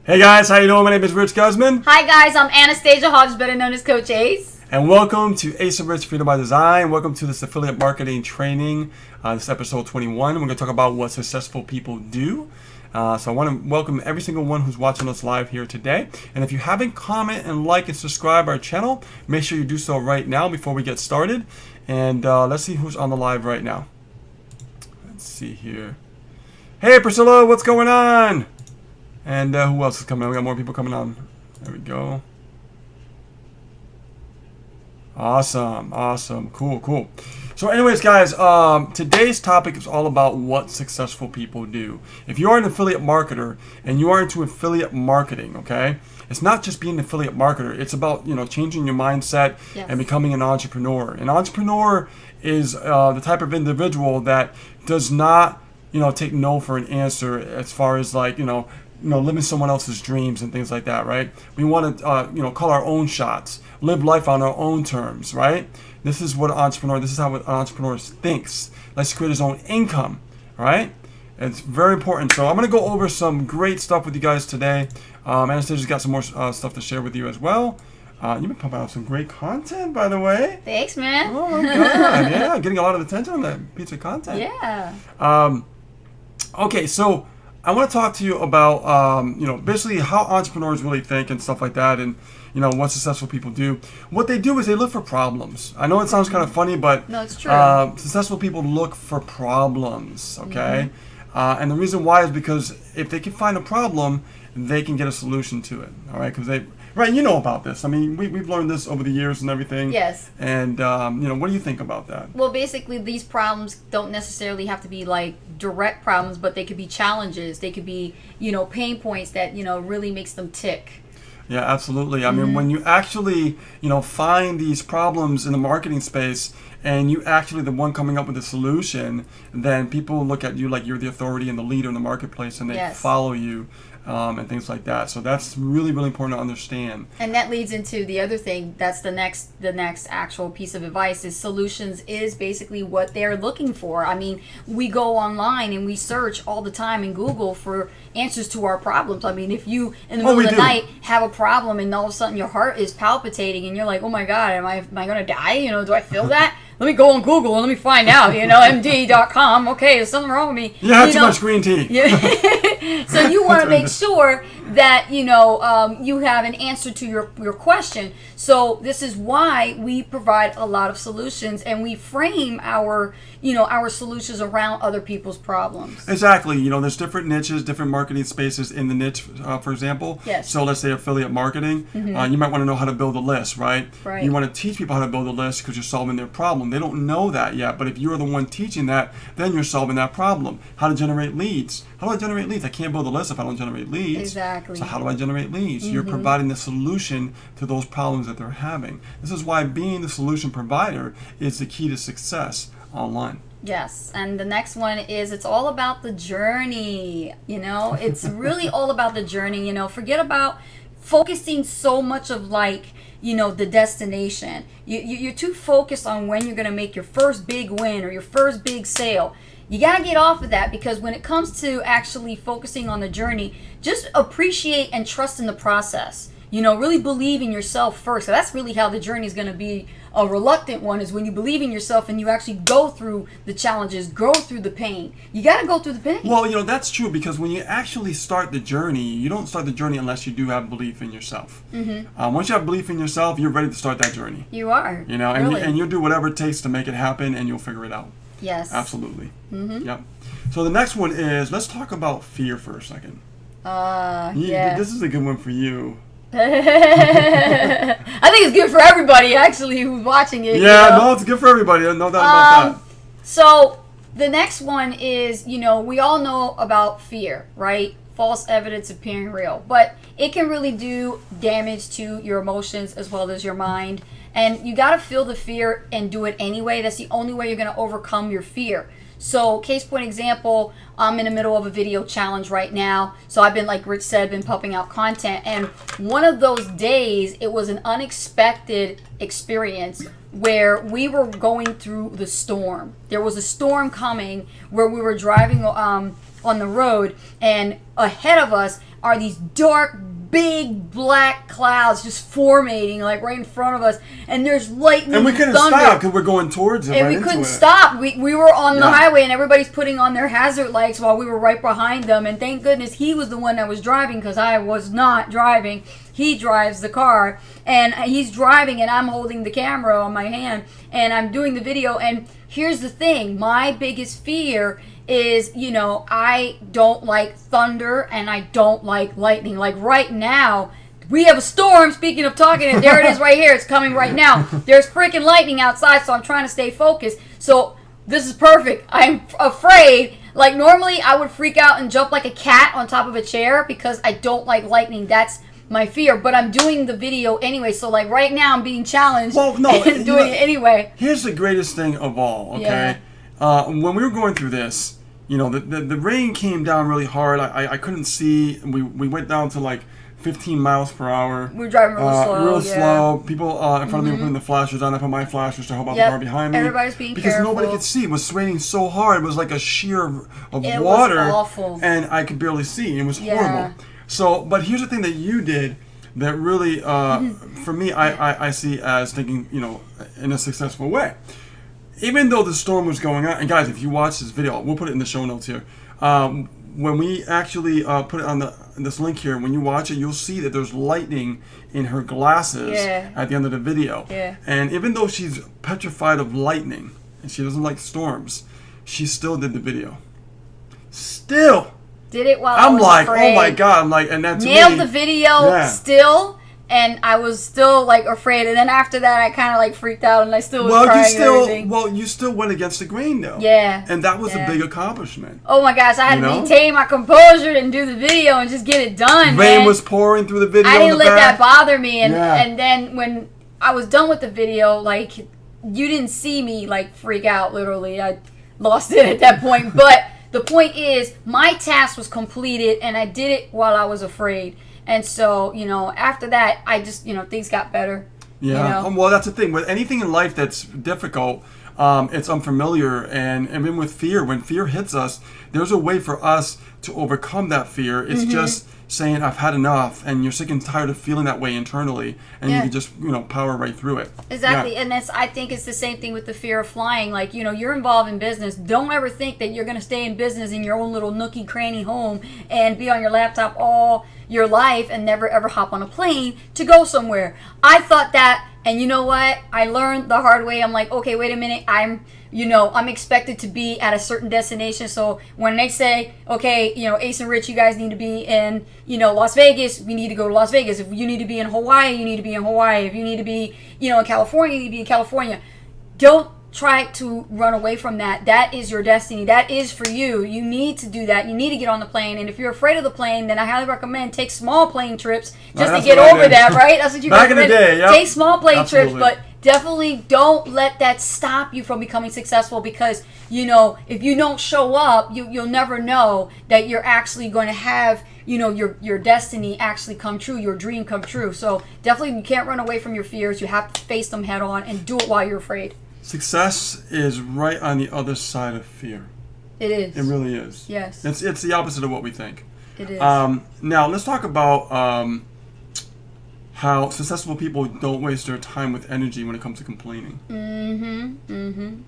Hey guys, how you doing? My name is Rich Guzman. Hi guys, I'm Anastasia Hodges, better known as Coach Ace. And welcome to Ace of Rich Freedom by Design. Welcome to this affiliate marketing training. This is episode 21. We're going to talk about what successful people do. So I want to welcome every single one who's watching us live here today. And if you haven't, comment and like and subscribe our channel, make sure you do so right now before we get started. And let's see who's on the live right now. Let's see here. Hey Priscilla, what's going on? And who else is coming on? We got more people coming on. There we go. Awesome. Cool. So anyways, guys, today's topic is all about what successful people do. If you are an affiliate marketer and you are into affiliate marketing, okay, it's not just being an affiliate marketer. It's about, changing your mindset and becoming an entrepreneur. An entrepreneur is the type of individual that does not, take no for an answer as far as living someone else's dreams and things like that, right? We want to, call our own shots, live life on our own terms, right? This is how an entrepreneur thinks. Let's create his own income, right? It's very important. So I'm going to go over some great stuff with you guys today. Anastasia's got some more stuff to share with you as well. You've been pumping out some great content, by the way. Thanks, man. Oh, my God. Yeah, getting a lot of attention on that piece of content. Yeah. Okay, so I want to talk to you about, basically how entrepreneurs really think and stuff like that, and what successful people do. What they do is they look for problems. I know it sounds kind of funny, but no, it's true. Successful people look for problems. Okay, and the reason why is because if they can find a problem, they can get a solution to it. All right, because right, you know about this. I mean, we've learned this over the years and everything. Yes. And what do you think about that? Well, basically, these problems don't necessarily have to be like direct problems, but they could be challenges. They could be, pain points that really makes them tick. Yeah, absolutely. I mean, when you actually, find these problems in the marketing space and you actually the one coming up with a solution, then people look at you like you're the authority and the leader in the marketplace, and they follow you. And things like that. So that's really, really important to understand. And that leads into the other thing. That's the next actual piece of advice is solutions is basically what they're looking for. I mean, we go online and we search all the time in Google for answers to our problems. I mean, if you in the middle of the night have a problem and all of a sudden your heart is palpitating and you're like, oh my God, am I going to die? Do I feel that? Let me go on Google and let me find out, MD.com. Okay, there's something wrong with me. You have too much green tea. So you want to make sure that, you have an answer to your question. So this is why we provide a lot of solutions and we frame our solutions around other people's problems. Exactly. There's different niches, different marketing spaces in the niche, for example. Yes. So let's say affiliate marketing. You might want to know how to build a list, right? Right. You want to teach people how to build a list because you're solving their problem. They don't know that yet, but if you're the one teaching that, then you're solving that problem. How to generate leads. How do I generate leads? I can't build a list if I don't generate leads. Exactly. So how do I generate leads? You're providing the solution to those problems that they're having. This is why being the solution provider is the key to success online. Yes, and the next one is it's all about the journey. It's really all about the journey. Forget about focusing so much of the destination. You're too focused on when you're going to make your first big win or your first big sale. You got to get off of that because when it comes to actually focusing on the journey, just appreciate and trust in the process. Really believe in yourself first. So that's really how the journey is going to be a reluctant one, is when you believe in yourself and you actually go through the challenges, go through the pain. You got to go through the pain. Well, that's true because when you actually start the journey, you don't start the journey unless you do have belief in yourself. Once you have belief in yourself, you're ready to start that journey. You are. And you'll do whatever it takes to make it happen and you'll figure it out. Yes. Absolutely. Yep. So the next one is, let's talk about fear for a second. Yeah. This is a good one for you. I think it's good for everybody, actually, who's watching it. Yeah, no, it's good for everybody. No doubt about that. So the next one is, we all know about fear, right? False evidence appearing real. But it can really do damage to your emotions as well as your mind. And you got to feel the fear and do it anyway. That's the only way you're going to overcome your fear. So case point example, I'm in the middle of a video challenge right now. So I've been, like Rich said, been pumping out content. And one of those days, it was an unexpected experience where we were going through the storm. There was a storm coming where we were driving on the road, and ahead of us, are these dark, big black clouds just formating like right in front of us, and there's lightning And we couldn't thunder. stop because we're going towards it. And right we into couldn't it. stop. We were on the Yeah. highway, and everybody's putting on their hazard lights while we were right behind them. And thank goodness he was the one that was driving, because I was not driving. He drives the car, and he's driving, and I'm holding the camera on my hand, and I'm doing the video. And here's the thing: my biggest fear is, you know, I don't like thunder, and I don't like lightning. Like right now, we have a storm. Speaking of talking, and there it is right here. It's coming right now. There's freaking lightning outside, so I'm trying to stay focused. So this is perfect. I'm afraid. Like normally I would freak out and jump like a cat on top of a chair because I don't like lightning. That's my fear. But I'm doing the video anyway. So like right now I'm being challenged and doing it anyway. Here's the greatest thing of all, okay? When we were going through this, you know, the rain came down really hard. I couldn't see. We went down to like 15 miles per hour. We were driving real slow. People in front of me were putting the flashers on. I put my flashers to help out the car behind me. Everybody's being because careful. nobody could see. It was raining so hard. It was like a sheer of It water. was awful. And I could barely see. It was horrible. So, but here's the thing that you did that really, for me, I see as thinking, you know, in a successful way. Even though the storm was going on, and guys, if you watch this video, we'll put it in the show notes here. When we actually put it on this link here, when you watch it, you'll see that there's lightning in her glasses at the end of the video. Yeah. And even though she's petrified of lightning and she doesn't like storms, she still did the video. Still. Did it while I was afraid. Oh my God! I'm like, and that's nailed the video still. And I was still like afraid, and then after that, I kind of like freaked out, and I still was crying and everything. You still went against the grain, though. Yeah. And that was a big accomplishment. Oh my gosh, I had to maintain my composure and do the video and just get it done. Rain was pouring through the video. I didn't let that bother me, and then when I was done with the video, like you didn't see me like freak out. Literally, I lost it at that point. But the point is, my task was completed, and I did it while I was afraid. And so, you know, after that, I just, you know, things got better. Yeah. You know? Well, that's the thing. With anything in life that's difficult, it's unfamiliar. And even with fear, when fear hits us, there's a way for us to overcome that fear. It's just saying, I've had enough. And you're sick and tired of feeling that way internally. And you can just, you know, power right through it. Exactly. And I think it's the same thing with the fear of flying. Like, you know, you're involved in business. Don't ever think that you're going to stay in business in your own little nookie cranny home and be on your laptop all your life and never ever hop on a plane to go somewhere. I thought that, and you know what? I learned the hard way. I'm like, okay, wait a minute. I'm expected to be at a certain destination. So when they say, okay, you know, Ace and Rich, you guys need to be in, you know, Las Vegas, we need to go to Las Vegas. If you need to be in Hawaii, you need to be in Hawaii. If you need to be, you know, in California, you need to be in California. Don't try to run away from that. That is your destiny. That is for you. You need to do that. You need to get on the plane. And if you're afraid of the plane, then I highly recommend take small plane trips just to get over that, right? That's what you back in the day. Yep. Take small plane trips, but definitely don't let that stop you from becoming successful, because, you know, if you don't show up, you'll never know that you're actually going to have, you know, your destiny actually come true, your dream come true. So definitely you can't run away from your fears. You have to face them head on and do it while you're afraid. Success is right on the other side of fear. It is. It really is. Yes. It's the opposite of what we think. It is. Now let's talk about how successful people don't waste their time with energy when it comes to complaining.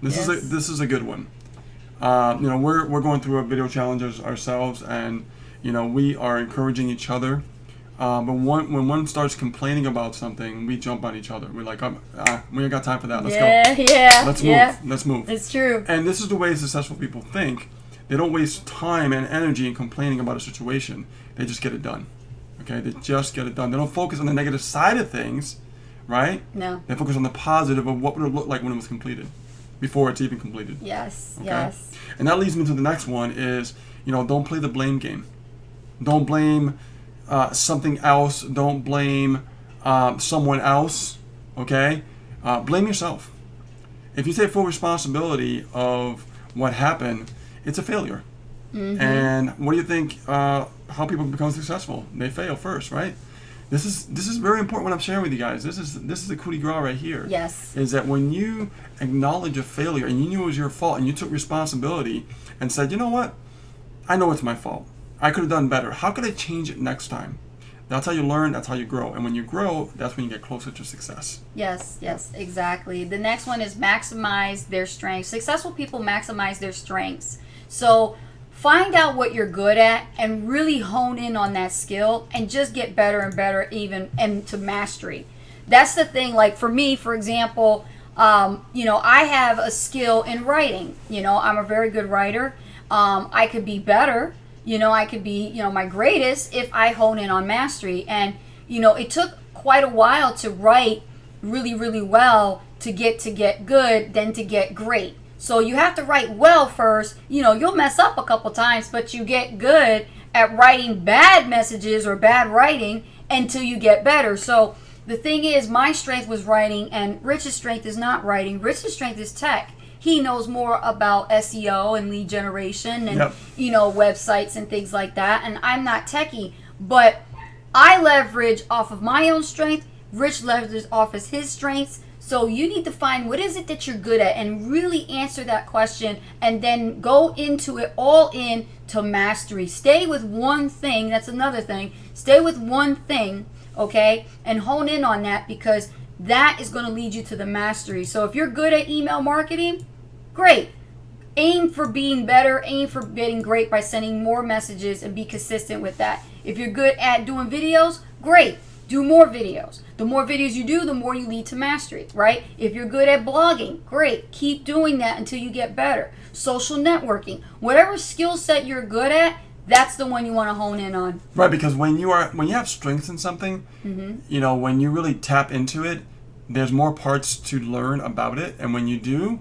This is a good one. You know, we're going through a video challenges ourselves, and you know, we are encouraging each other. But when one starts complaining about something, we jump on each other. We're like, we ain't got time for that. Let's go. Yeah. Let's move. It's true. And this is the way successful people think. They don't waste time and energy in complaining about a situation. They just get it done. Okay? They just get it done. They don't focus on the negative side of things, right? No. They focus on the positive of what would it look like when it was completed, before it's even completed. Yes. Okay? Yes. And that leads me to the next one is, you know, don't play the blame game. Don't blame something else. Don't blame someone else. Okay? Blame yourself. If you take full responsibility of what happened, it's a failure. And what do you think? How people become successful? They fail first, right? This is very important. What I'm sharing with you guys. This is the coup de grace right here. Yes. Is that when you acknowledge a failure and you knew it was your fault and you took responsibility and said, you know what? I know it's my fault. I could have done better. How could I change it next time? That's how you learn. That's how you grow. And when you grow, that's when you get closer to success. Yes, exactly. The next one is maximize their strengths. Successful people maximize their strengths. So find out what you're good at and really hone in on that skill and just get better and better, even and to mastery. That's the thing. Like for me, for example, I have a skill in writing. I'm a very good writer. I could be better. I could be, my greatest if I hone in on mastery. And, it took quite a while to write really, really well to get good, then to get great. So you have to write well first. You'll mess up a couple times, but you get good at writing bad messages or bad writing until you get better. So the thing is, my strength was writing, and Rich's strength is not writing. Rich's strength is tech. He knows more about SEO and lead generation and, websites and things like that. And I'm not techie, but I leverage off of my own strength. Rich leverages off of his strengths. So you need to find what is it that you're good at and really answer that question and then go into it all in to mastery. Stay with one thing. That's another thing. Stay with one thing, okay, and hone in on that because that is going to lead you to the mastery. So if you're good at email marketing, great. Aim for being better. Aim for getting great by sending more messages and be consistent with that. If you're good at doing videos, great. Do more videos. The more videos you do, the more you lead to mastery, right? If you're good at blogging, great. Keep doing that until you get better. Social networking. Whatever skill set you're good at, that's the one you want to hone in on. Right, because when you have strengths in something, when you really tap into it, there's more parts to learn about it. And when you do,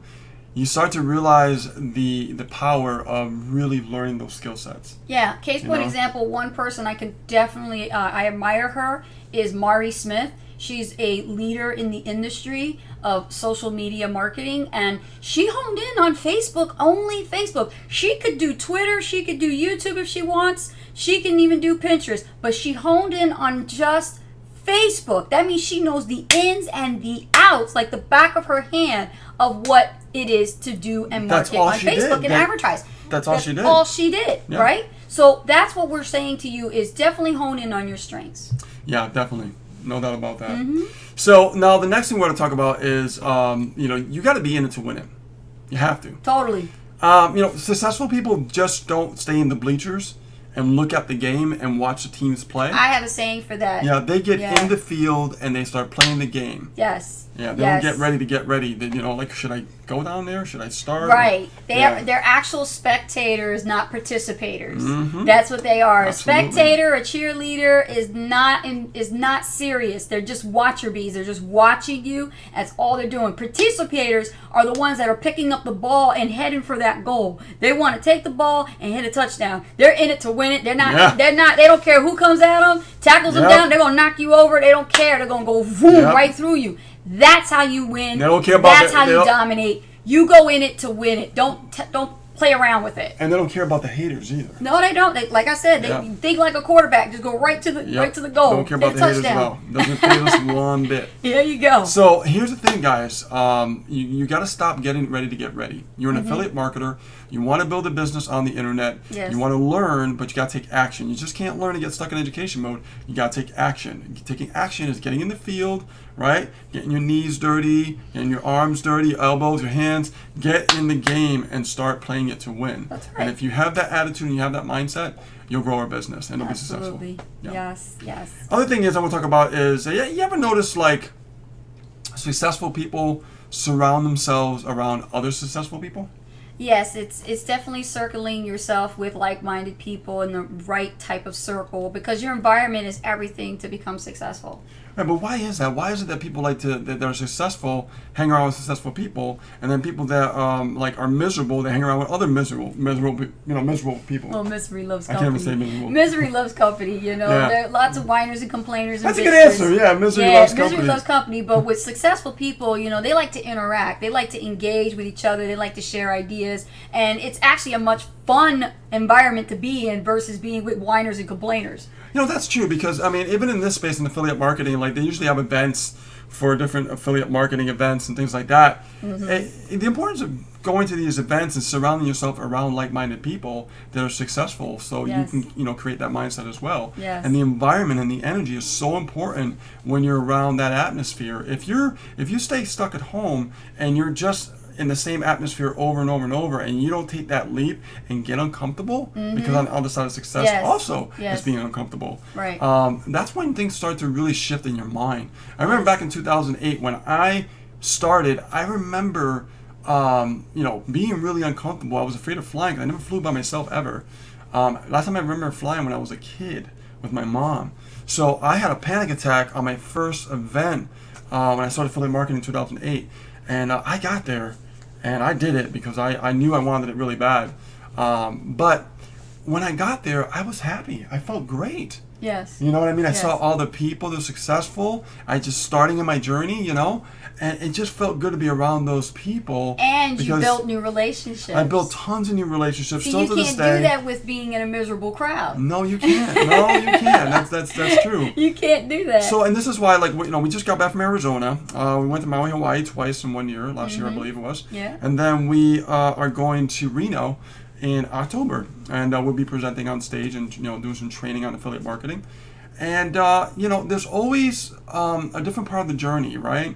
you start to realize the power of really learning those skill sets. Yeah. Case point example, one person I can definitely, I admire her, is Mari Smith. She's a leader in the industry of social media marketing, and she honed in on Facebook, only Facebook. She could do Twitter, she could do YouTube if she wants, she can even do Pinterest, but she honed in on just Facebook. That means she knows the ins and the outs, like the back of her hand, of what it is to do and market on Facebook and advertise. That's all she did. All she did, right? So that's what we're saying to you is definitely hone in on your strengths. Yeah, definitely. No doubt about that. So now the next thing we're going to talk about is, you got to be in it to win it. You have to. Totally. Successful people just don't stay in the bleachers and look at the game and watch the teams play. I have a saying for that. Yeah, they get in the field and they start playing the game. Yes. Yeah, they don't get ready to get ready. They, should I go down there? Should I start? Right. They're actual spectators, not participators. That's what they are. Absolutely. A spectator, a cheerleader is not serious. They're just watcher bees. They're just watching you. That's all they're doing. Participators are the ones that are picking up the ball and heading for that goal. They want to take the ball and hit a touchdown. They're in it to win it. They're not. They're not. They don't care who comes at them, tackles them down. They're gonna knock you over. They don't care. They're gonna go boom right through you. That's how you win. They don't care about That's how you dominate. You go in it to win it. Don't play around with it. And they don't care about the haters either. No, they don't. Like I said, they think like a quarterback. Just go right to the goal. Don't care about the haters at all. Doesn't phase us one bit. There you go. So here's the thing, guys. You got to stop getting ready to get ready. You're an affiliate marketer. You want to build a business on the internet. Yes. You want to learn, but you got to take action. You just can't learn and get stuck in education mode. You got to take action. Taking action is getting in the field, right? Getting your knees dirty, getting your arms dirty, your elbows, your hands. Get in the game and start playing it to win. That's right. And if you have that attitude and you have that mindset, you'll grow our business and it'll be Absolutely. successful. Yes. Other thing is I want to talk about is, you ever notice like successful people surround themselves around other successful people? Yes, it's definitely circling yourself with like-minded people in the right type of circle because your environment is everything to become successful. Right, but why is that? Why is it that people that are successful hang around with successful people, and then people that are miserable, they hang around with other miserable people? Well, misery loves I company. can't even say miserable. Misery loves company. There are lots of whiners and complainers. That's and a good answer. Yeah, misery loves company. Misery loves company. But with successful people, they like to interact. They like to engage with each other. They like to share ideas, and it's actually a much fun environment to be in versus being with whiners and complainers. That's true because, even in this space in affiliate marketing, like they usually have events for different affiliate marketing events and things like that. The importance of going to these events and surrounding yourself around like-minded people that are successful, so Yes. you can create that mindset as well. Yes. And the environment and the energy is so important when you're around that atmosphere. If you stay stuck at home and you're just in the same atmosphere over and over and over, and you don't take that leap and get uncomfortable, because on the other side of success Yes. also Yes. is being uncomfortable. Right. That's when things start to really shift in your mind. I remember back in 2008 when I started, I remember being really uncomfortable. I was afraid of flying 'cause I never flew by myself ever. Last time I remember flying when I was a kid with my mom. So I had a panic attack on my first event when I started affiliate marketing in 2008. And I got there and I did it because I knew I wanted it really bad. But when I got there, I was happy. I felt great. Yes. You know what I mean? I Yes. saw all the people that are successful. I just starting in my journey, and it just felt good to be around those people. And you because built new relationships. I built tons of new relationships. See, Still you to this can't day. do that with being in a miserable crowd. No, you can't. No, you can't. That's true. You can't do that. So, and this is why, we just got back from Arizona. We went to Maui, Hawaii twice in 1 year. Last year, I believe it was. Yeah. And then we are going to Reno in October, and we'll be presenting on stage and doing some training on affiliate marketing. And there's always a different part of the journey, right?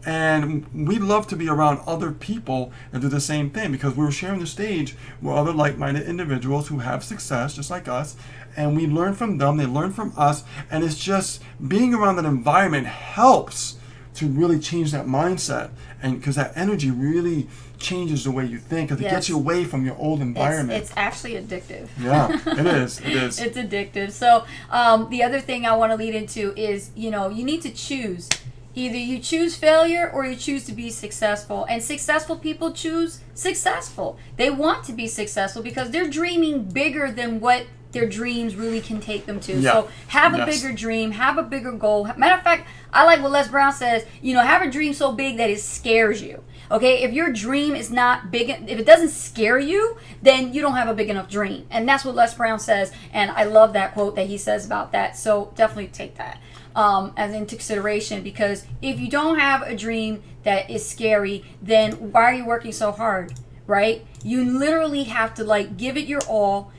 And we love to be around other people and do the same thing, because we were sharing the stage with other like-minded individuals who have success just like us, and we learn from them, they learn from us, and it's just being around that environment helps to really change that mindset, and because that energy really changes the way you think, because it Yes. gets you away from your old environment. It's actually addictive. Yeah, it is. It is. It's addictive. So the other thing I want to lead into is, you need to choose. Either you choose failure or you choose to be successful. And successful people choose successful. They want to be successful because they're dreaming bigger than what their dreams really can take them to. Yeah. So have a Yes. bigger dream, have a bigger goal. Matter of fact, I like what Les Brown says, have a dream so big that it scares you. Okay, if your dream is not big, if it doesn't scare you, then you don't have a big enough dream. And that's what Les Brown says. And I love that quote that he says about that. So definitely take that as into consideration, because if you don't have a dream that is scary, then why are you working so hard, right? You literally have to give it your all,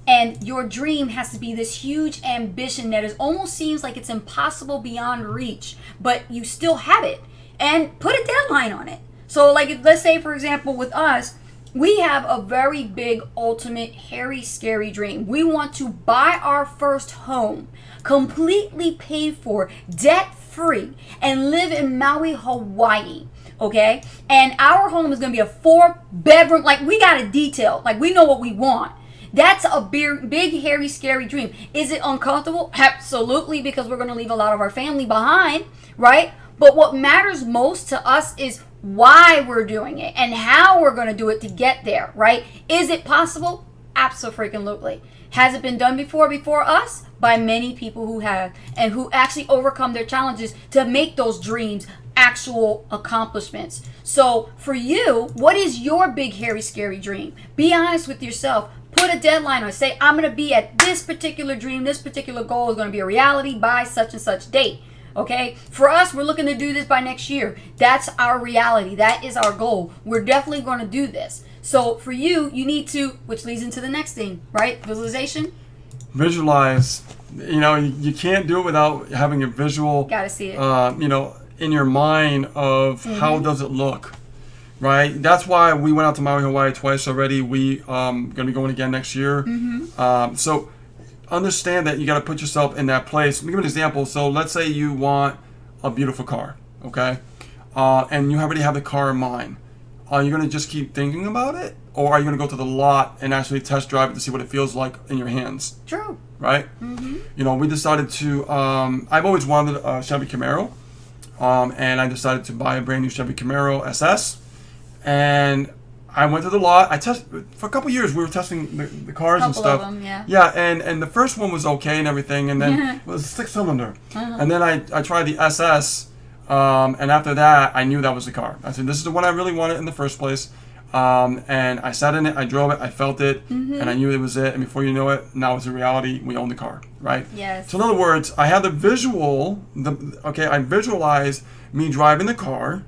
and your dream has to be this huge ambition that almost seems like it's impossible beyond reach, but you still have it, and put a deadline on it. So let's say, for example, with us, we have a very big, ultimate, hairy, scary dream. We want to buy our first home, completely paid for, debt-free, and live in Maui, Hawaii. Okay? And our home is going to be a 4-bedroom. We got it detailed. We know what we want. That's a big, hairy, scary dream. Is it uncomfortable? Absolutely, because we're going to leave a lot of our family behind, right? But what matters most to us is why we're doing it and how we're going to do it to get there, right? Is it possible? Absolutely. Has it been done before us? By many people who have, and who actually overcome their challenges to make those dreams actual accomplishments. So for you, what is your big, hairy, scary dream? Be honest with yourself. Put a deadline on it. Say, I'm going to be at this particular dream, this particular goal is going to be a reality by such and such date. Okay, for us, we're looking to do this by next year. That's our reality. That is our goal. We're definitely going to do this. So for you, you need to, which leads into the next thing, right? Visualization. Visualize. You can't do it without having a visual. Gotta see it. In your mind of how does it look, right? That's why we went out to Maui, Hawaii twice already. We going to be going again next year. So understand that you got to put yourself in that place. Let me give you an example. So let's say you want a beautiful car, okay? And you already have the car in mind. Are you going to just keep thinking about it? Or are you going to go to the lot and actually test drive it to see what it feels like in your hands? True. Right? We decided to, I've always wanted a Chevy Camaro. And I decided to buy a brand new Chevy Camaro SS. And I went to the lot. For a couple years, we were testing the cars and stuff. Couple of them, yeah. Yeah, and the first one was okay and everything, and then it was a 6-cylinder. And then I tried the SS, and after that, I knew that was the car. I said, this is the one I really wanted in the first place. And I sat in it, I drove it, I felt it, and I knew it was it. And before you know it, now it's a reality. We own the car, right? Yes. So in other words, I had the visual. I visualized me driving the car.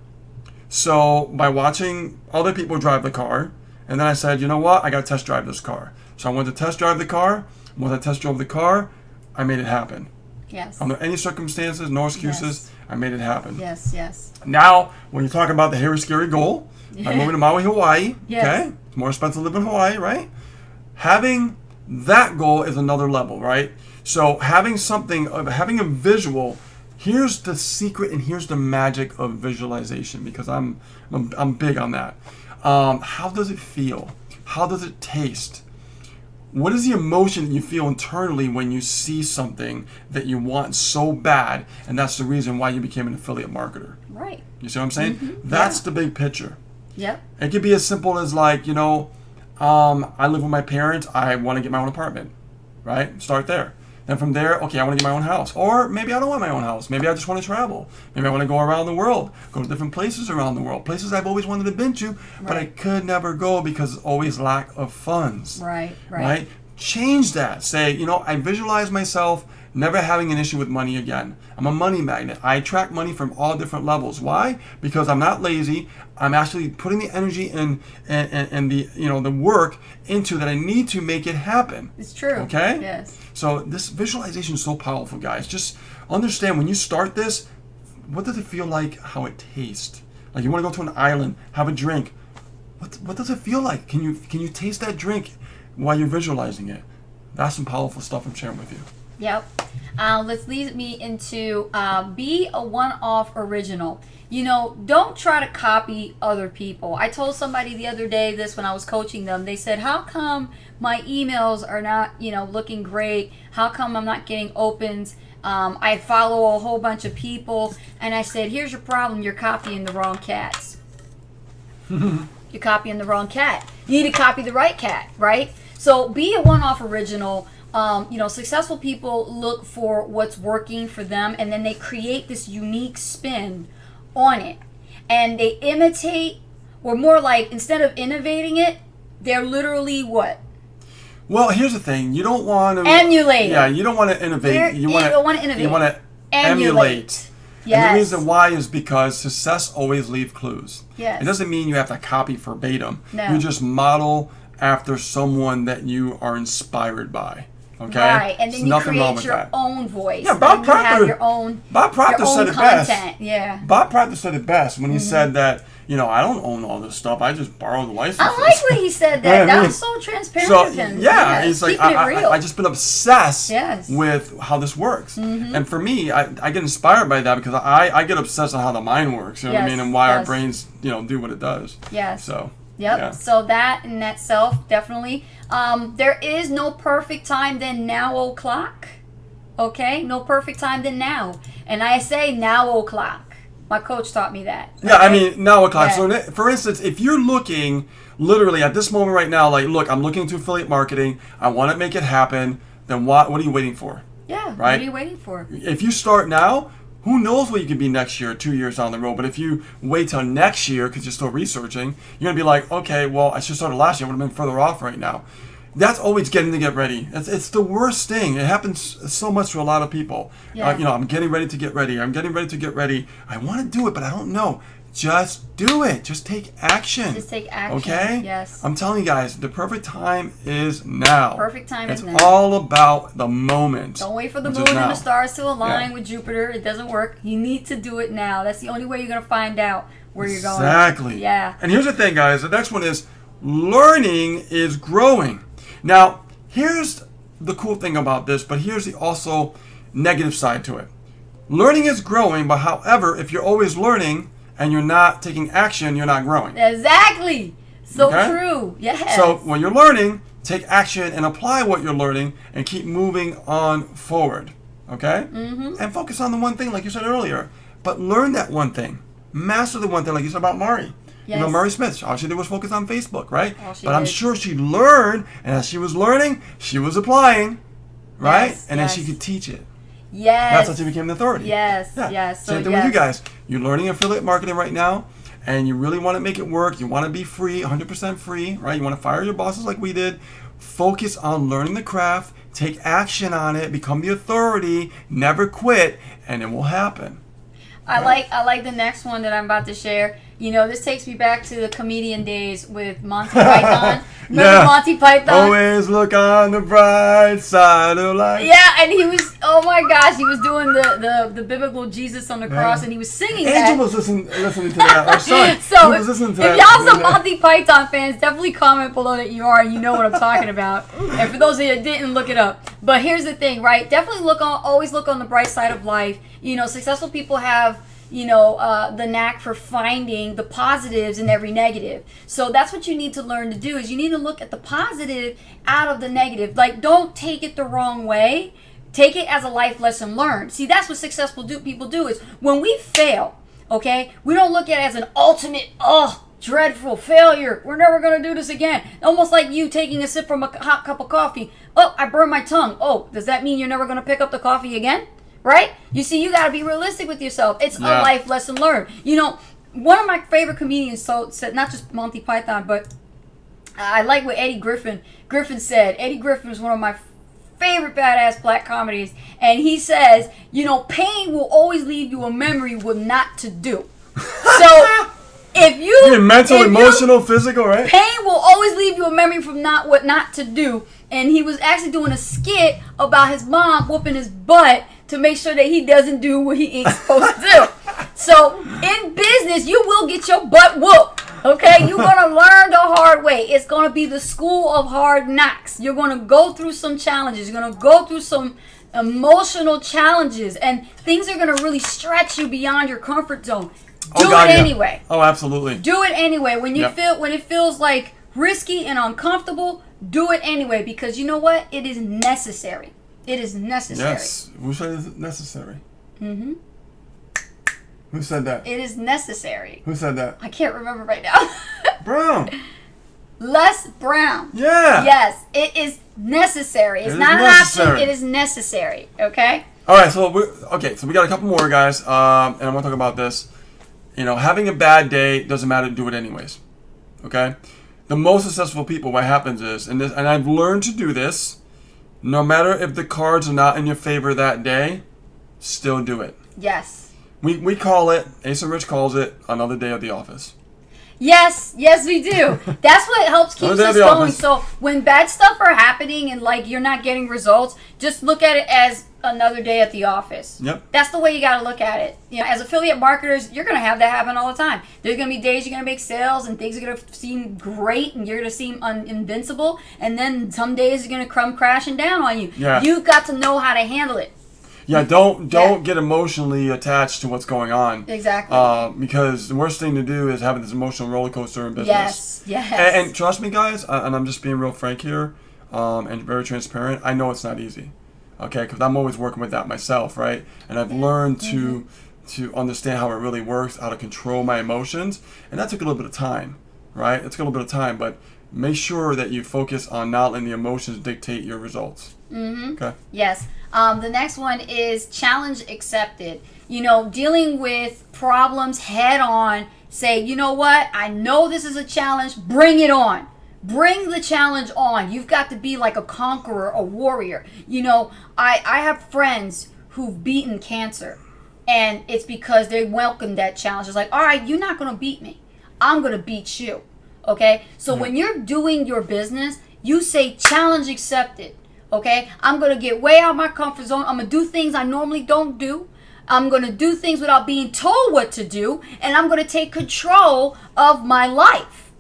So by watching other people drive the car, and then I said, you know what? I got to test drive this car. So I went to test drive the car. Once I test drove the car, I made it happen. Yes. Under any circumstances, no excuses, I made it happen. Yes, yes. Now, when you're talking about the hairy, scary goal, I'm moving to Maui, Hawaii. Yes. Okay? It's more expensive to live in Hawaii, right? Having that goal is another level, right? So having a visual, here's the secret and here's the magic of visualization, because I'm big on that. How does it feel? How does it taste? What is the emotion that you feel internally when you see something that you want so bad, and that's the reason why you became an affiliate marketer? Right. You see what I'm saying? That's the big picture. Yep. It could be as simple as like, I live with my parents. I want to get my own apartment, right? Start there. Then from there, okay, I want to get my own house. Or maybe I don't want my own house. Maybe I just want to travel. Maybe I want to go around the world, go to different places around the world, places I've always wanted to been to, but I could never go because it's always lack of funds. Right. Change that. Say, I visualize myself never having an issue with money again. I'm a money magnet. I attract money from all different levels. Why? Because I'm not lazy. I'm actually putting the energy and the the work into that I need to make it happen. It's true. Okay? Yes. So this visualization is so powerful, guys. Just understand when you start this, what does it feel like? How it tastes? Like you want to go to an island, have a drink. What does it feel like? Can you taste that drink while you're visualizing it? That's some powerful stuff I'm sharing with you. Yep. Let's lead me into be a one-off original. Don't try to copy other people. I told somebody the other day this when I was coaching them. They said, how come my emails are not, looking great? How come I'm not getting opens? I follow a whole bunch of people. And I said, here's your problem. You're copying the wrong cats. You're copying the wrong cat. You need to copy the right cat, right? So be a one-off original. Successful people look for what's working for them, and then they create this unique spin on it. And they imitate, or more like, instead of innovating it, they're literally what? Well, here's the thing. You don't want to emulate. Yeah, you don't want to innovate. You want to innovate. You want to emulate. Yes. And the reason why is because success always leaves clues. Yes. It doesn't mean you have to copy verbatim. No. You just model after someone that you are inspired by. Okay? Right, and There's then you nothing wrong create with your that. own voice. Yeah, Bob You have Proctor. your own. Bob Proctor your own said it best. content. Yeah. Bob Proctor said it best when he said that, I don't own all this stuff. I just borrow the licenses. I like when he said that. Yeah, That I mean, was so transparent So of him. yeah, it's like keeping it real. I just been obsessed Yes. with how this works, and for me, I get inspired by that because I get obsessed on how the mind works. You know what I Yes, mean, and why our yes. brains do what it does. Yes. So Yep. yeah. So that in that self, definitely. There is no perfect time than now o'clock. Okay? No perfect time than now. And I say now o'clock. My coach taught me that. Yeah, I mean, now o'clock. Yeah. So, for instance, if you're looking literally at this moment right now, like, look, I'm looking into affiliate marketing. I want to make it happen. Then what are you waiting for? Yeah. What Right? are you waiting for? If you start now, who knows what you can be next year, 2 years down the road. But if you wait till next year because you're still researching, you're going to be like, okay, well, I should have started last year. I would have been further off right now. That's always getting to get ready. It's the worst thing. It happens so much to a lot of people. Yeah. I'm getting ready to get ready. I'm getting ready to get ready. I want to do it, but I don't know. Just do it. Just take action. Just take action. Okay? Yes. I'm telling you guys, the perfect time is now. Perfect time it's is now. It's all about the moment. Don't wait for the which moon is and now. the stars to align Yeah. with Jupiter. It doesn't work. You need to do it now. That's the only way you're going to find out where you're going. Exactly. Yeah. And here's the thing, guys. The next one is learning is growing. Now, here's the cool thing about this, but here's the also negative side to it. Learning is growing, but however, if you're always learning and you're not taking action, you're not growing. Exactly. So Okay? true. Yes. So when you're learning, take action and apply what you're learning and keep moving on forward. Okay? Mm-hmm. And focus on the one thing, like you said earlier. But learn that one thing. Master the one thing, like you said about Mari. Yes. You know, Mari Smith, all she did was focus on Facebook, right? All she But I'm did. sure she learned, and as she was learning, she was applying, right? Yes, And then yes. she could teach it. Yes. That's how she became an authority. Yes. Yeah. Yes. So Same thing yes. with you guys. You're learning affiliate marketing right now, and you really want to make it work, you want to be free, 100% free, right? You want to fire your bosses like we did. Focus on learning the craft, take action on it, become the authority, never quit, and it will happen. I like the next one that I'm about to share. You know, this takes me back to the comedian days with Monty Python. Remember Monty Python? Always look on the bright side of life. Yeah, and he was, oh my gosh, he was doing the biblical Jesus on the cross, and he was singing that. Angel was listening to that. Our son, so he was listening to if y'all some Monty Python fans, definitely comment below that you are and you know what I'm talking about. And for those of you that didn't, look it up. But here's the thing, right? Definitely always look on the bright side of life. You know, successful people have, you know, the knack for finding the positives in every negative. So that's what you need to learn to do, is you need to look at the positive out of the negative. Like, don't take it the wrong way. Take it as a life lesson learned. See, that's what successful people do, is when we fail, okay, we don't look at it as an ultimate, dreadful failure. We're never going to do this again. Almost like you taking a sip from a hot cup of coffee. Oh, I burned my tongue. Oh, does that mean you're never going to pick up the coffee again? Right? You see, you got to be realistic with yourself. It's a life lesson learned. You know, one of my favorite comedians said, not just Monty Python, but I like what Eddie Griffin said. Eddie Griffin is one of my favorite badass black comedies. And he says, you know, pain will always leave you a memory what not to do. So if you... mental, emotional, physical, right? Pain will always leave you a memory from what not to do. And he was actually doing a skit about his mom whooping his butt to make sure that he doesn't do what he ain't supposed to do. So in business, you will get your butt whooped. Okay, you're gonna learn the hard way. It's gonna be the school of hard knocks. You're gonna go through some challenges. You're gonna go through some emotional challenges, and things are gonna really stretch you beyond your comfort zone. Do it anyway. Oh, absolutely. Do it anyway. When it feels like risky and uncomfortable, do it anyway, because you know what? It is necessary. It is necessary. Yes. Who said it's necessary? Mm-hmm. Who said that? It is necessary. Who said that? I can't remember right now. Brown. Les Brown. Yeah. Yes, it is necessary. It's not an option. It is necessary. Okay. All right. So we got a couple more, guys, and I want to talk about this. You know, having a bad day doesn't matter. Do it anyways. Okay. The most successful people, what happens is, and I've learned to do this. No matter if the cards are not in your favor that day, still do it. Yes. We call it, Ace and Rich calls it, another day at the office. Yes, we do. That's what helps keep us going. So when bad stuff are happening and like you're not getting results, just look at it as another day at the office. Yep. That's the way you got to look at it. You know, as affiliate marketers, you're going to have that happen all the time. There's going to be days you're going to make sales and things are going to seem great and you're going to seem invincible, and then some days are going to come crashing down on you. Yeah. You've got to know how to handle it. Yeah, don't get emotionally attached to what's going on. Exactly. Because the worst thing to do is having this emotional roller coaster in business. Yes. And trust me, guys, and I'm just being real frank here, and very transparent. I know it's not easy, okay? Because I'm always working with that myself, right? And I've learned to understand how it really works, how to control my emotions, and that took a little bit of time, right? It took a little bit of time, but make sure that you focus on not letting the emotions dictate your results. Mm-hmm. Okay. Yes. The next one is challenge accepted. You know, dealing with problems head on. Say, you know what? I know this is a challenge. Bring it on. Bring the challenge on. You've got to be like a conqueror, a warrior. You know, I have friends who've beaten cancer, and it's because they welcomed that challenge. It's like, all right, you're not going to beat me. I'm going to beat you. Okay? So when you're doing your business, you say challenge accepted. Okay, I'm going to get way out of my comfort zone. I'm going to do things I normally don't do. I'm going to do things without being told what to do. And I'm going to take control of my life.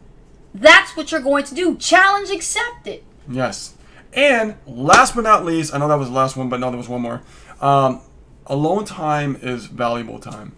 That's what you're going to do. Challenge accepted. Yes. And last but not least, I know that was the last one, but no, there was one more. Alone time is valuable time.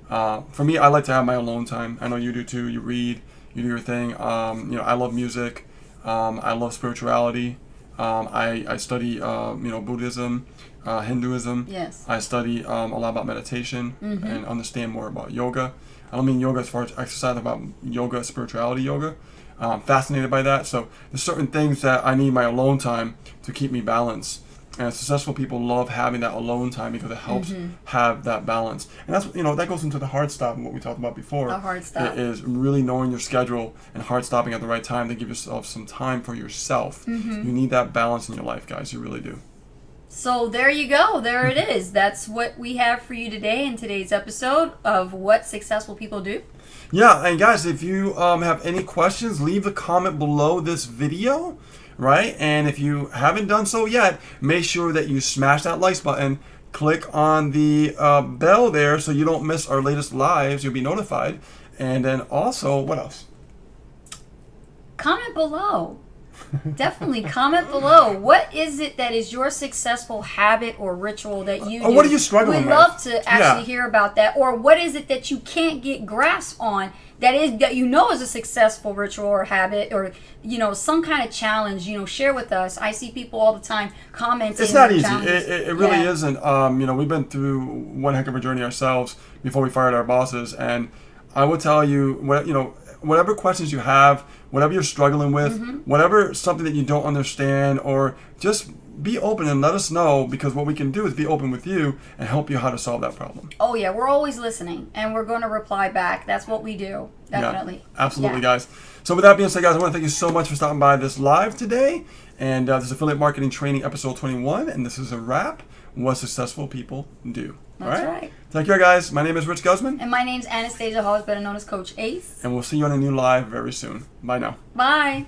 For me, I like to have my alone time. I know you do too. You read, you do your thing. I love music. I love spirituality. I study, Buddhism, Hinduism. Yes. I study a lot about meditation and understand more about yoga. I don't mean yoga as far as exercise, about yoga, spirituality yoga. I'm fascinated by that. So there's certain things that I need my alone time to keep me balanced. And successful people love having that alone time because it helps have that balance. And that's, that goes into the hard stop and what we talked about before. The hard stop. It is really knowing your schedule and hard stopping at the right time to give yourself some time for yourself. You need that balance in your life, guys. You really do. So there you go. There it is. That's what we have for you today in today's episode of What Successful People Do. Yeah, and guys, if you have any questions, leave a comment below this video, right? And if you haven't done so yet, make sure that you smash that like button, click on the bell there so you don't miss our latest lives. You'll be notified. And then also, what else? Comment below. Definitely comment below. What is it that is your successful habit or ritual that you do? Or what are you struggling with? We'd love to actually hear about that. Or what is it that you can't get grasp on that is a successful ritual or habit, or some kind of challenge? Share with us. I see people all the time commenting. It's not easy. It really isn't. We've been through one heck of a journey ourselves before we fired our bosses, and I will tell you, whatever questions you have, whatever you're struggling with, whatever something that you don't understand, or just be open and let us know, because what we can do is be open with you and help you how to solve that problem. Oh yeah, we're always listening and we're going to reply back. That's what we do. Definitely. Yeah, absolutely, guys. So with that being said, guys, I want to thank you so much for stopping by this live today. And this is Affiliate Marketing Training episode 21, and this is a wrap. What successful people do. That's right. Take care, guys. My name is Rich Guzman. And my name's Anastasia Hall, better known as Coach Ace. And we'll see you on a new live very soon. Bye now. Bye.